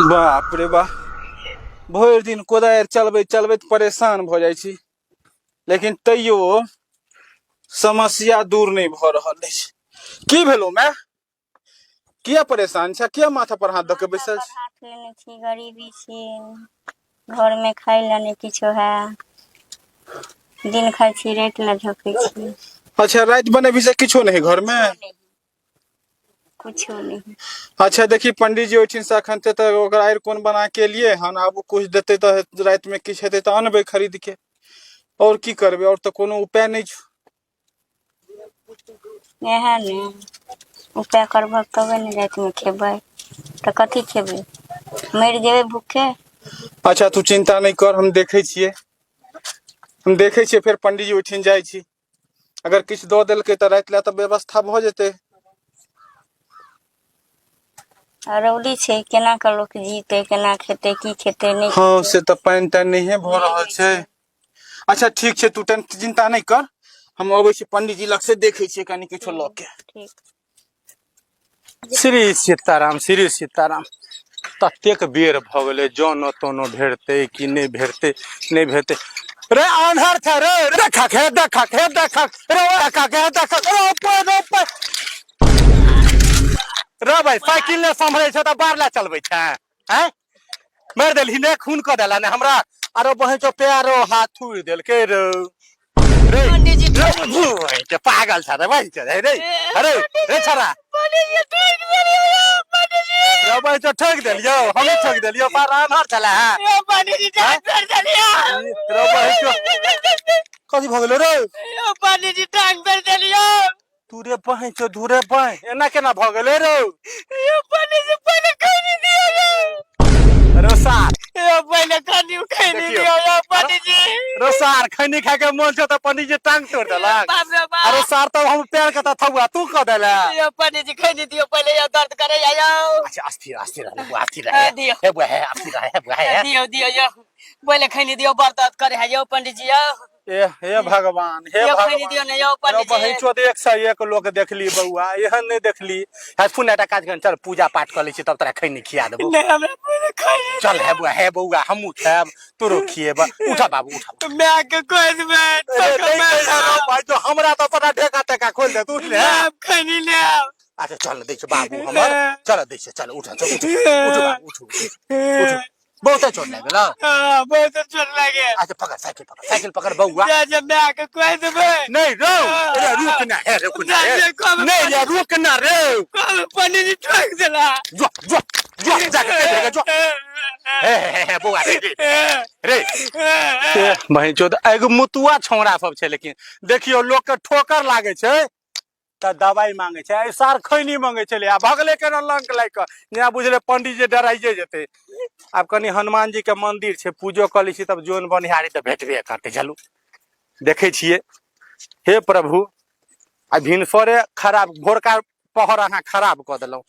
बाप रे बा भरि दिन कोदारि चलबैत चलबैत परेशान भऽ जाइ छी, लेकिन तैयो समस्या दूर नहीं भऽ रहल अछि। की भेलौ माय? किया परेशान छ? किया माथा पर हाथ दऽ के बैसल छी? हाथ लेने छी, गरीबी छी, घर में खाय ले नहीं किछो है। दिन खाई छी, रात ले झोकै छी। अच्छा, रात बनेबी से किछो नहीं घर में? कुछो नहीं। अच्छा देखी, पंडित जी ओठिन से अखन ते ओकरा आर कोन बना के लिए हन, आब कुछ देते तो रात में किछ हेते तो अनबै खरीद के। और की करबे, और तो कोनो उपाय नहीं छ। यह ने उपाय करब तबे ने रात में खेबै, तो कथी खेबै? मर जेबै भूखे। अच्छा तू चिंता नहीं कर, हम देखे छिए। हम देखे छिए, फिर पंडित जी ओठिन जाइ छी। अगर किछ दो देलकै तो रात ले तो व्यवस्था भ जेतै। रौदी छै, केना के लोक जीते, केना खेते, की खेते नहीं हाँ खेते। से तो पानी तानी नहीं भ रहल छै। अच्छा ठीक छै, तू चिंता नहीं कर, हम अबै छी पंडित जी लग से, देखे छिए कनी किछो ल के। ठीक। श्री सीताराम, श्री सीताराम। ततेक बेर भ गेलै, जनो तनो भेटतै कि नहीं भेटतै, नहीं भेटतै। रे आन्हर छ रे, देखक हे, देखक हे, देखक रे, देखक हे, देखक रे, ऊपर रे भाई, साइकिल ने संभले छ त बार ला चलबै छ हैं? मार देलही ने, खून क देला ने हमरा। आरो बहे जो पैरो हाथ थूड़ देलकै रे। रे रे पागल छ रे भाई, रे रे अरे रे छरा रे भाई, जो ठोक देलियो, हम ही ठोक देलियो, बार आन्हर छला है रे भाई। जो कथी भ गेलै रे? पंडित जी टांग पर देलियो। तू रे बहे जो धुरे बहे, एना केना भ गेलै रे? पंडित जी पहले खाने दियो। अरे सार, पहले खाने खाने दियो पंडित जी। रो सार, खैनी खा के मन छ त पंडित जी टांग तोड़ देलक। बाप रे बाप। अरे सार, तो हम पैर के त थौआ तू क देला। पंडित जी खाने दियो, पहले ये दर्द करे आयो। अच्छा अस्थिर अस्थिर रह, बुआ अस्थिर रह। दियो। हे बुआ है, अस्थिर रह, बुआ है। दियो दियो यो, पहले खाने दियो, बर्द दर्द करे है यो पंडित जी यो। हे भगवान, हे यो भगवान। खैनी दियो ने यो पंडित जी। बहिन चोद 101 लोग देखली बउआ, एहन नहीं देखली। है सुन एटा काज कर, चल पूजा पाठ कर ले छी, तब तोरा खैनी खिया देबो। नहीं हमरा पहले खाने चल है बउआ, हमू खाब, तोरो खिएब। उठा बाबू उठा। मैं आके कोई में भाई तो हमरा तो पता ढेका टेका खोल दे, तू उठ ले। खाने ले। अच्छा चल दे छ बाबू हमर, चल दे छ, चल उठ उठ उठ बाबू उठ। बहुत चोट लागल। हां बहुत चोट लागे। अच्छा पकड़ साइकिल पकड़ बउआ। जा मैं आके कोई देबे। नहीं रो, रुक ना है, रुक ना है। नहीं यार रुक ना रे। पंडित जी ठोक देला। जो जो जो जाके जो। हे बउआ रे भाई चोद एगो मुतुआ छौड़ा सब छै, लेकिन देखियो लोग के ठोकर लागे छै त दवाई मांगे छै। सार खैनी मांगे छले, आ भगले के लंक लाग के ना बुझले पंडित जी डराइए जेते। आब कनी हनुमान जी के मंदिर छै, पूजो कर ली छी, तब जोन बनिहारी त भेटबे करते। चलू देखे छिए। हे प्रभु, आ भिनसरे खराब, भोरका पहर अहाँ खराब क देलौ।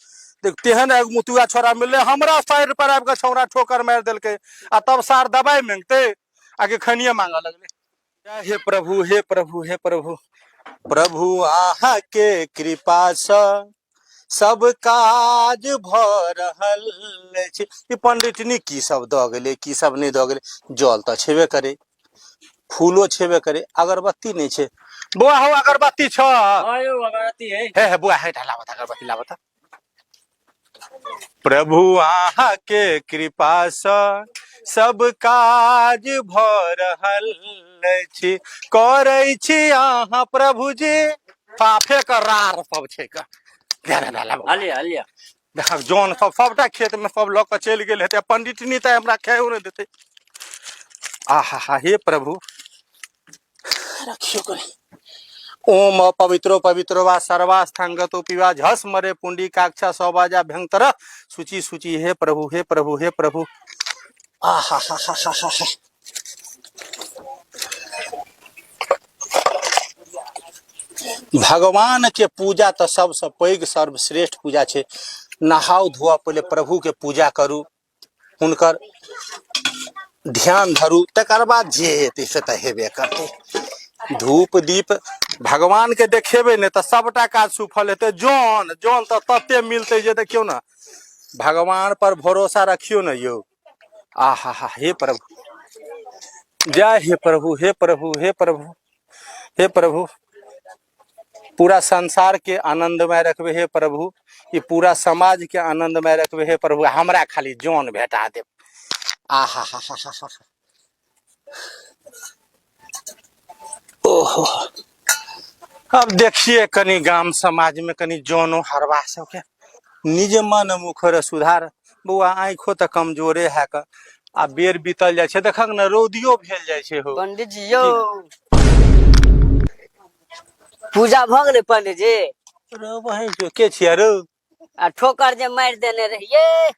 देख तेहन एगो मुतुआ छोरा मिलले, हमरा साइड पर आबि के छौड़ा ठोकर मार देलकै, आ तब सार दवाई मांगते, आगे खनिए मांगे लगले। हे प्रभु, हे प्रभु, हे प्रभु। प्रभु आहा के कृपा से सब काज भ रहल छै। ई पंडितनी की सब द गेले, की सब नहीं द गेले? जल त छेबे करे, फूलो छेबे करे, अगरबत्ती नहीं छे। बुआ हो अगरबत्ती छ? हां यो अगरबत्ती है। हे बुआ है, लावत अगरबत्ती लावत। प्रभु आहा के कृपा से सब काज भ रहल छी, करै छी आहा प्रभु जी। फाफे का रार सब छै का हलिया हलिया देख, जौन सब सबटा खेत में सब लक चल गेल हेते, पंडितनी त हमरा खायो नहीं देते। आहा हा, हे प्रभु रखियो करे। ओम पवित्रो पवित्रो वा सर्वास्थान गतो पिवा झस मरे पुंडी काक्षा सौबाजा भयंकर सूची सूची। हे प्रभु, हे प्रभु, हे प्रभु। आहा हा हा हा हा। भगवान के पूजा तो सबसे पैघ सर्वश्रेष्ठ पूजा छै। नहाओ धोआ पहले प्रभु के पूजा करू, हुनकर ध्यान धरू, तकर बाद जे हेतै से त हेबे करतै। धूप दीप भगवान के देखेबे ने त सबटा काज सुफल हेतै। जौन जौन त तते मिलतै जे देखियौ ना, भगवान पर भरोसा रखियो न यो। आहा हा, हे प्रभु, जय हे प्रभु, हे प्रभु, हे प्रभु, हे प्रभु। पूरा संसार के आनंदमय रखबे हे प्रभु, ये पूरा समाज के आनंदमय रखबे हे प्रभु, हमरा खाली जान भेटा दे। आहा हा हा हा हा। ओहो, अब देखिए कनी गाम समाज में कनी जानो हरवा सबके निज मन मुख रे सुधार। बउआ आँखो तऽ कमजोरे है क आ बेर बीतल जाइ छै, देखक न रौदियो भेल जाइ छै हो। पंडित जी यौ, पूजा भ गेलै पंडित जी? रो बहिन जो के छिया रो? आ ठोकर जे मारि देने रहिए,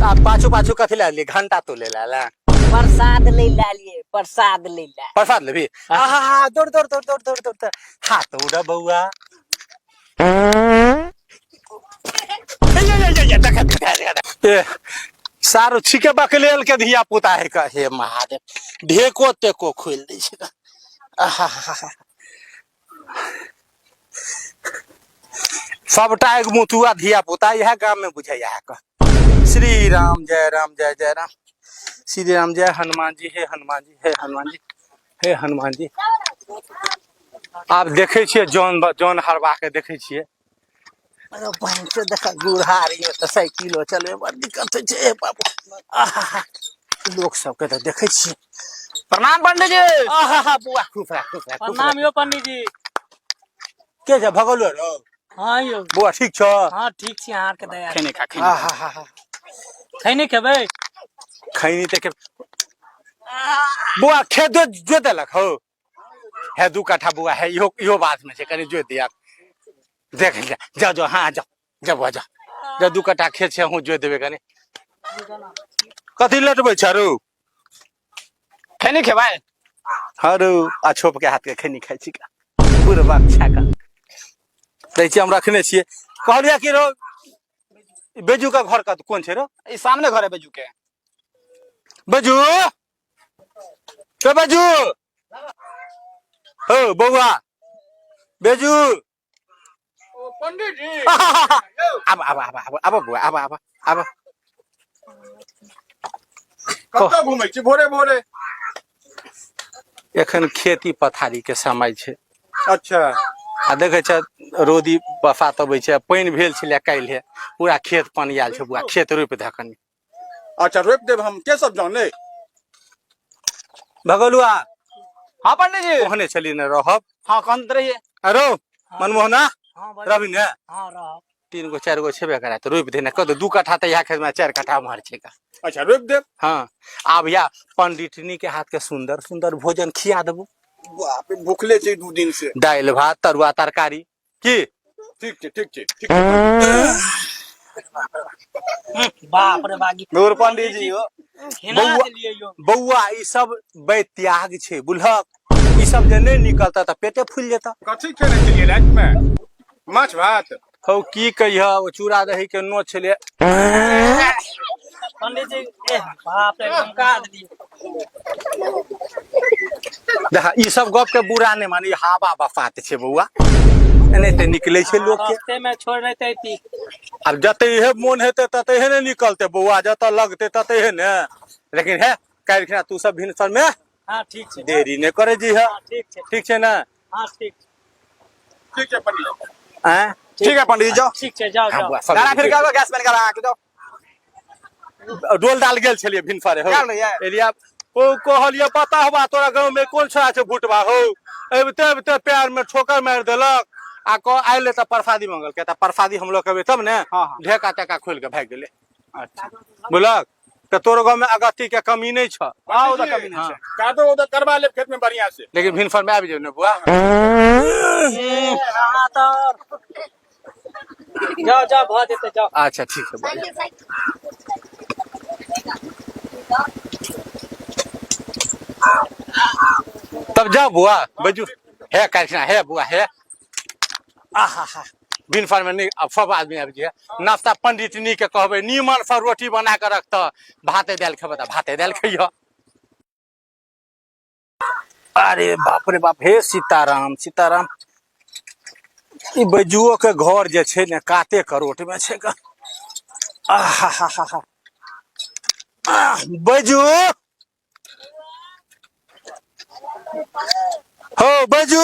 आ पाछू पाछू कथी ला ली? घंटा तो ले ला प्रसाद ले लालिए, प्रसाद ले ला। प्रसाद लेबी? आहा हा, दौड़ दौड़ दौड़ दौड़ दौड़ दौड़, हाथ उड़ा बउआ। ए सारो छिके बकलेल के धिया पुता है का, हे महादेव, ढेको तेको खोल दै छै। आहा हा, सबटा एक मुतुआ धिया पुता यह गांव में बुझे यह का। श्री राम जय राम, जय जय राम, श्री राम जय हनुमान जी, हे हनुमान जी, हे हनुमान जी, हे हनुमान जी। आप देखे छिए जौन हरवा के देखे छिए। अरे बहन से देखा बूढ़ा रही तो साइकिलो चलबे बड़ दिक्कत छै ए बाबू। आहा, लोग सबके तो देखे छिए। प्रणाम पंडित जी। आहा बुआ, खुश रह खुश रह। प्रणाम यो पंडित जी। के छ भगलो रो? हाँ यो बुआ ठीक छ? हाँ ठीक छी, अहाँ के दया। खैनी खा, खैनी। आहा हा, खैनी खेबै? खैनी ते के बुआ खेत जो देलक हो है 2 कट्ठा बुआ है, इहो बात में छै, कनी जोत दिया देख ले। जा जा, हाँ जा जा जा जा, 2 कट्ठा खेत छै, हूँ जोत देबे कनी। कथी लटबै छ रो? खैनी खेबै? हरू आ छोप के हाथ के खैनी खाइ छी का बुढ़बा छाका दै छी, हम रखने छिए। कहलिया कि रो बेजू का घर का कोन छै रो? ई सामने घर है बेजू के। बेजू के बेजू हो बउआ, बेजू। ओ पंडित जी। अब बुआ, अब कतऽ घुमै छी भोरे भोरे? एखन खेती पथारी के समय छै। अच्छा, आ देखे छ रौदी बसात अबै छै, पानि भेल छलै काल्हि, पूरा खेत पानी आयल छै बुआ, खेत रोपि दे कनी। अच्छा रोपि देब हम, के सब जाने? भगलुआ हाँ पंडित जी। ओहने छली ने रहब। हाँ कहत रहिए। अरो मनमोहना हाँ रवि ने हाँ रह 3 गो 4 गो छेबे करा तो रोपि देना, कह 2 कट्ठा तो यह खेत में 4 कट्ठा मार छै का। अच्छा रोपि देब। हाँ, आब या पंडितनी के हाथ के सुंदर सुंदर भोजन खिया देबू। बाप रे, भूखले छी 2 दिन से। दालि भात तरुआ तरकारी की? ठीक छै ठीक छै ठीक छै। बाप रे बागी दूर पंडित जी हो। बउआ ई सब बैत्याग छै बुझलक, ई सब जे नहीं निकलता तो पेटे फूल जेता। कथी खेने छलिए रात में? माछ भात? हौ की कहिया, ओ चूड़ा दही के नोच छले। पंडित जी बाप रे धमका दिए। देखा ई सब गप के बुरा नहीं मानी, हवा बफात छै बउआ, एने ते निकले छै लोग के। रास्ते में छोड़ रहते थी। अब जते हे मन हेते तते हे ने निकलते बउआ, जते लगते तते हे ने। लेकिन है काल्हि तू सब भिनसर में हाँ ठीक छै, देरी नहीं करे जी है। ठीक छै ना? हाँ ठीक ठीक है पंडित जी। हैं ठीक है पंडित जी जाओ। ठीक छै, जाओ जाओ। गाना फिर गाओ, गैस बंद करा के जाओ। डोल डाल गेल छलिए भिनसरे हो गेल रहियै? एरिया ओ कहलिए पता होबा तोरा गांव में कोन छोरा छै भुटबा हो, एबते पैर में ठोकर मार देलक आ को आइले त प्रसादी मांगल के, त प्रसादी हम लोग कहबे तब ने। हाँ, हाँ। ढेका टेका खोल के भाग गेले। अच्छा बुझलक त तोर गांव में अगत्ती के कमी नहीं छ। हाँ उधर कमी नहीं है, कादो उधर करवा ले खेत में बढ़िया से। लेकिन भिनसर में आबि जाओ ने बुआ। हाँ तो जाओ जाओ भ जेते जाओ। अच्छा ठीक है बुआ। तब जा बुआ बजू है काल्खना है बुआ है। आहा हा, भिनसर में नहीं, अब सब आदमी आबि जाए। नाश्ता पंडितनी के कहबे नीमन सा रोटी बना के रख, त भाते दाल खेबे त भाते दाल खइह। अरे बाप रे बाप, हे सीताराम सीताराम। ई बैजुओ के घर जे छै ने काते करोट में छै का। आहा बैजू हो बैजू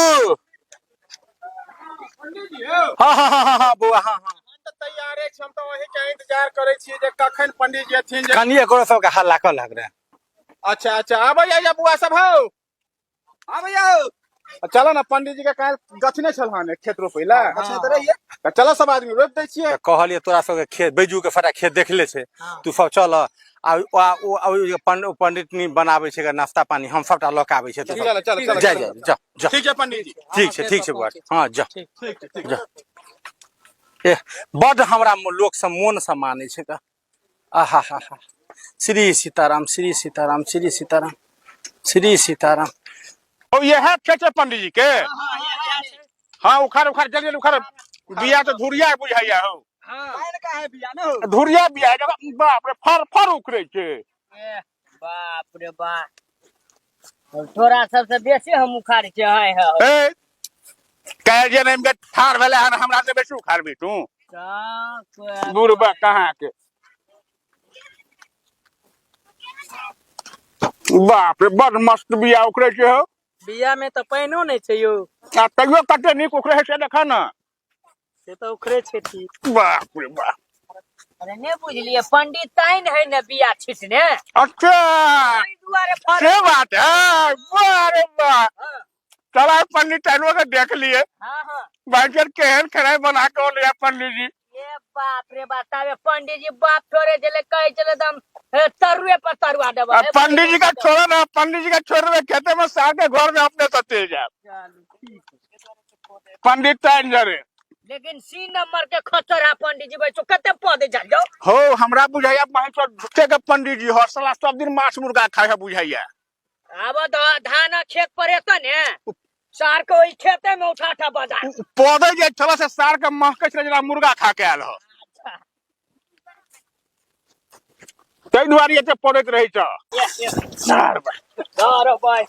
पंडित जी हो हाँ बुआ हाँ हाँ तो तैयारे छी हम तो वही के इंतजार करे छी जे कखन पंडित जी अथिन जे कनिए करो सबके हल्ला कर लग रहे अच्छा अच्छा आबै या बुआ सब हो आबै आओ चलो ना पंडित जी के काल गछने छल हन खेत रोपे ला अच्छा तो रहिए चलो सब आदमी रोप दै छियै कहलिए तोरा सबके खेत बैजू के फटा खेत देखले छे तू सब चल पंडितनी बनाबे छे नाश्ता पानी हम सबटा लऽ के आबै छे चलो चलो चलो जा जा जा जा ठीक है पंडित जी ठीक छे बुआ हाँ जा ठीक जा ए बड हमरा लोक सब मोन से माने छे का आहा हा हा श्री सीताराम श्री सीताराम श्री सीताराम श्री सीताराम ओ ये है खेत है पंडित जी के हाँ उखाड़ उखाड़ जल्दी उखाड़ बिया तो धुरिया बुझाइया हो का है बिया न हो धुरिया बिया जगह बाप रे फर फर उखड़े छे बाप रे बाप तोरा सबसे बेसी हम उखाड़ के है ए कह जे नहीं के ठार भेले हन हमरा से बेसी उखाड़बी तू बुरबा कहाँ के बाप रे बड़ मस्त बिया उखड़े छे हो बिया में तो पानियो नहीं छै यो आ तैयो कते नीक उखड़े है से देखा ना से तो उखड़े छै ठीक बाप रे बाप अरे नहीं बुझलिए पंडित ताइन है न बिया छिटने अच्छा ताहि दुआरे से बात है वाह रे वाह चला पंडित ताइनो के देख लिए हाँ हाँ बाइकर केहन खराय बना के लिया पंडित जी ये बाप रे बतावे पंडित जी बाप छोड़े जले कहे चले दम तरुए पर तरुआ देबो अब पंडित जी का छोड़ो ना पंडित जी का छोड़ो खेते में सार के घर में अपने सते जाए पंडित ताइन जरे लेकिन सी नंबर के खतर है पंडित जी भाई कते पौधे चल जाओ हो हमरा बुझाइया माइसो झुटे के पंडित जी हर साला सब दिन मांस मुर्गा खाए है बुझाइया अब धान खेत पर एत ने सार के ओई खेते में उठा उठा बाजार पौधे जे छला से सार के महके छले जरा मुर्गा खा के आयल हो तै दुआरे एते पड़ैत रही छ सार अरे भाई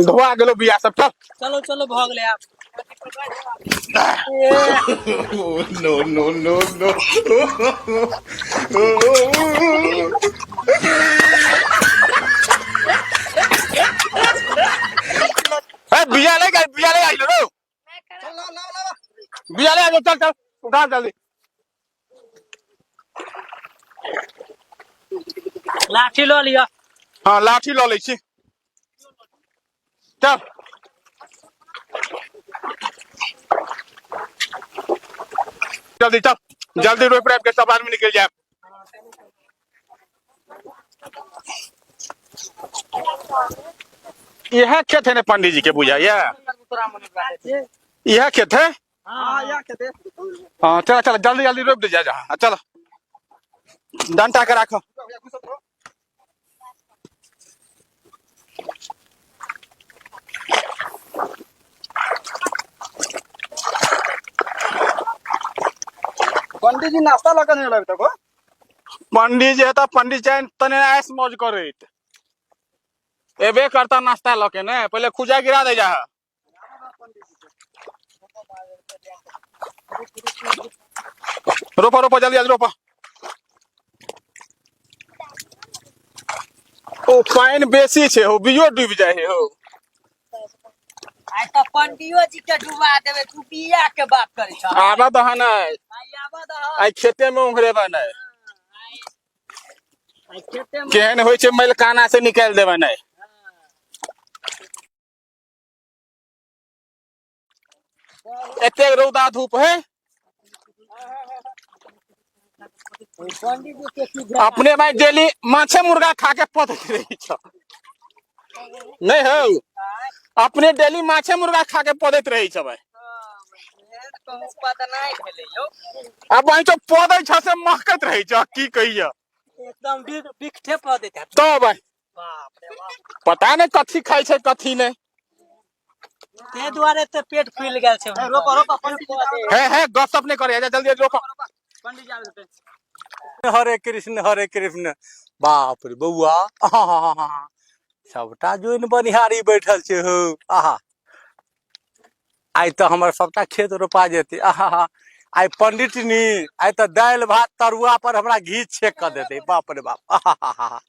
धोआ गेलो बिया सब चल चलो चलो भाग ले आप ए बिया ले आई लो बिया ले आ चल चल उठा जल्दी लाठी लो लिया हाँ लाठी लो ले छी चल जल्दी चल जल्दी रोप के सब आदमी निकल जाए यह खेत है ना पंडित जी के बुझाइया यह खेत है हाँ चल चल जल्दी जल्दी रोप दे जा चलो डंटा के रखो पंडित जी नाश्ता लगा नहीं लगता को पंडित जी है तो पंडित जी तने ऐस मौज करे एबे करता नाश्ता लके ने पहले खुजा गिरा दे जा रोपा रोपा जल्दी जल्दी रोपा ओ पानी बेसी छे हो बियो डूब जाए हो आई तो पंडियो जी के डुबा देबे तू बिया के बात करे छ आबा तो है ना आई आबा द आई खेते में उंगरे बने आई खेते में केहन होय छे मलकाना से निकाल देबे नहीं एते रौदा धूप है पंडित जी के की अपने भाई डेली माछे मुर्गा खा के पदत रही छ नहीं हो अपने डेली माछे मुर्गा खा के पदत रही छ भाई कहूं पता नहीं भेले यो अब वही तो पदे छ से महकत रही छ की कहिया एकदम बिखठे पा देता तो भाई बाप रे बाप पता नहीं कथी खाई छे कथी नहीं ते द्वारे तो पेट फूल गेल छै रोपा रोपा पंडित जी है गपशप नहीं करे जल्दी जल्दी रोपा पंडित जी आबे हरे कृष्ण बाप रे बउआ सबटा जोइन बनिहारी बैठल छे हो आहा आई तो हमर सबटा खेत रोपा जेते आहा आई पंडित नी आई तो दाल भात तरुआ पर हमरा घी छेक कर देते बाप रे बाप आहाहाहा।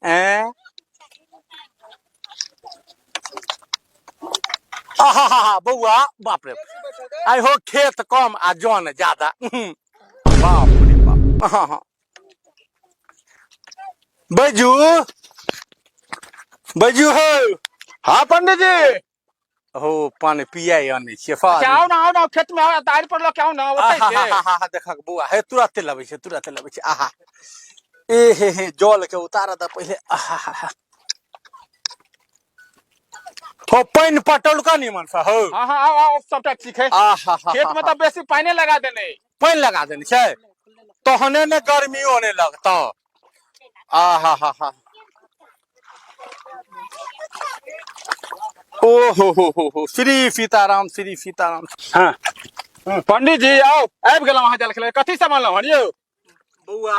हैं आहाहा बउआ बाप रे आई हो खेत कम आ जौन ज्यादा बाप रे बाप आहा। बैजू बैजू हो हाँ पंडित जी। हो पानी पिया आने छियै अच्छा, आओ ना खेत में आओ, दाढ़ी पर लो क्या ना आहा देखा बउआ हे तुरंते लबै छै आहा ए हे जल के उतार द पहले आहा हो पानी पटल का निमन सा हो। हाँ हाँ आओ आओ सबटा ठीक है। आहा खेत में तो बेसी पानी लगा देने। पानी लगा देने छै तहने ने गर्मी होने लगता आहा हा हा। ओ हो श्री सीताराम श्री सीताराम। हाँ पंडित जी आओ आबि गेलहुँ अहाँ जल खेले कथी सामान लहन यौ। बउआ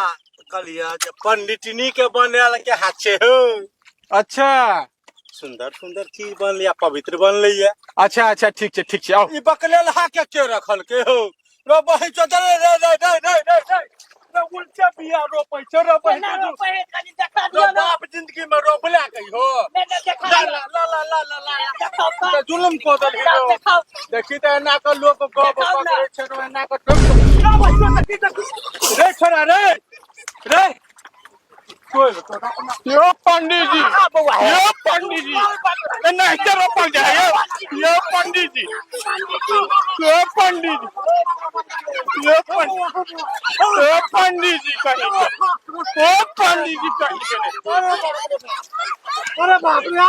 कहलिया जे पंडितनी के बनायल के हाथ छै हो। अच्छा सुंदर सुंदर चीज बनलै पवित्र बनलै है। अच्छा अच्छा ठीक छै आओ। ई बकलेल हा के रखल के हो रो बहि चो रे रे रे रे रे रे उल्टा बिया रोपै छै रो बहि रो बाप जिंदगी में रोपला कहि हो ला ला ला ला ला ला तो जुलम को दल हो देखि त एना के लोग गप पकड़ै छै रो एना के रे छोरा रे रे यो पंडित जी यो पंडित जी नहीं तो रोपल जाए यो पंडित जी यो पंडित जी यो पंडित जी कहीं ओ पंडित जी कहीं अरे बाप रे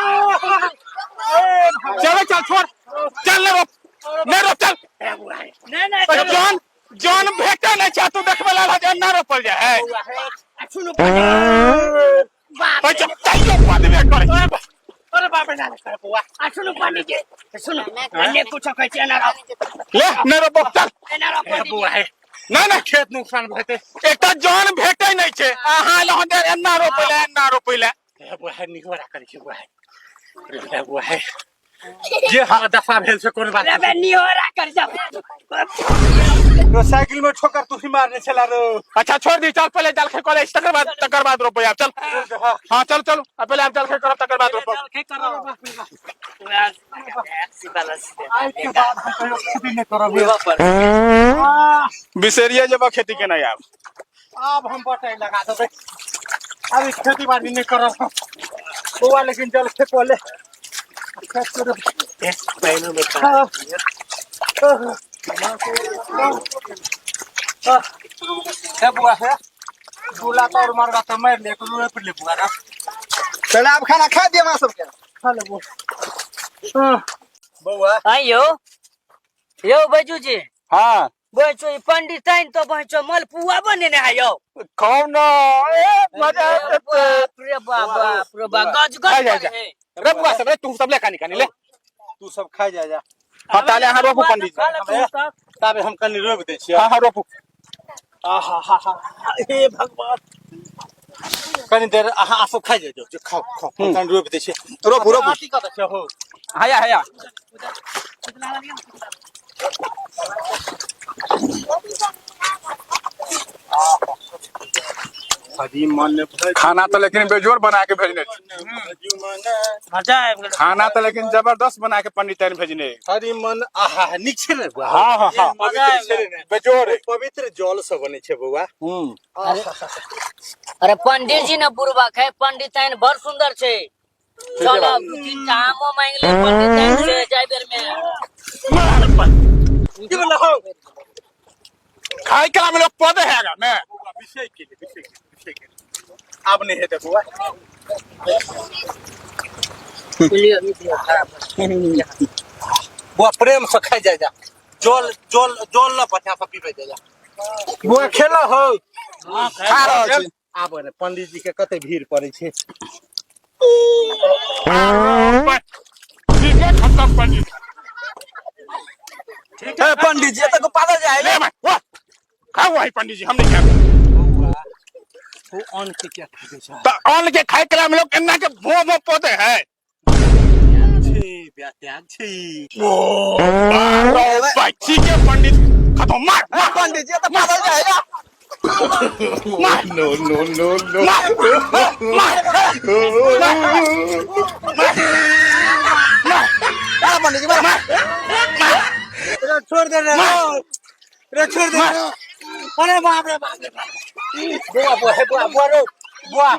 चलो चल छोड़ चल नहीं रोप चल जॉन जॉन भेटे नहीं चाह तू देखबे ला ना रोपल जाए सुनो अच्छा चाहिए बाद में करे। अरे बाप रे ना कर बुआ सुनो पंडित जी सुनो मैंने कुछ कहै छै ना ले नहीं रोप चल ना पंडित बुआ है ना खेत नुकसान भेटे एकटा जॉन भेटे नहीं छे अहाँ लहन दे एना रोपैला बुआ है निकरा करै छै बुआ है जे हम दफा भेल से कोन बात रे निहोरा कर जा रो साइकिल में ठोकर तू ही मारने चला रो। अच्छा छोड़ दी चल पहले जल खे कॉलेज तकर बाद रोपे आप चल। हाँ चल चल पहले आप जल खे करब तकर बाद रोपब बिसेरिया जब खेती के नहीं अब हम बटाई लगा देबै अभी खेती बाड़ी नहीं करब बुआ लेकिन जल खे कोले महीनों में बुआ है दूल्हा तो और मारगा तो मार ले करू पे ले बुआ ना चल आप खाना खा दिए मां सबके खा ले बुआ आइयो यो बजू जी हां बचो पंडित आइन तो बचो मलपुआ बने ने आयो कौन ए मजा बाप रे बाप गज गज रे बुआ सब रे तू सब ले कानी कानी ले तू सब खा जा हाँ ताले यहाँ रोपू पंडित जी तबे हम कनी रोप दे छियै। हाँ रोपू आहा हे भगवान कनी देर अहाँ सब खा जा जो खाओ खाओ कनी रोप दे छियै रोपू रोपू की कत छै हो हाया खाना तो लेकिन बेजोर बना के भेजने खाना तो लेकिन जबरदस्त बना के पंडित ने भेजने हरि मन आहा नीक छै रे बुआ। हाँ बेजोर पवित्र जल से बने छै बुआ। अरे पंडित जी ने बुरबा है पंडित आइन बड़ सुंदर छे चलो तीन आमो मांग ले पंडित आइन से जाय बेर में खाई कला में लोग पौधे हैगा मैं विषय के लिए अब नहीं है बुआ बुआ प्रेम से खा जा जल जल जल ल बच्चा सब पीबे जा बुआ खेला हो खा रहल छी आब ने पंडित जी के कते भीड़ पड़े छै ठीक है खत्म पंडित ए पंडित जी तक पादा जाए ले मैं वाह खाओ भाई पंडित जी हम नहीं खाए वो अन्न के क्या खाते छै तो अन्न के खाए कला में लोग इन्ना के भो पौधे हैं छी ब्याह त्याग छी बच्ची के पंडित खत्म मार पंडित जी तो पागल जाएगा मार No, no, no, no. पंडित जी मार छोड़ दे रे छोड़ दे अरे बाप रे बाप बुआ बुआ बुआ बुआ रो बुआ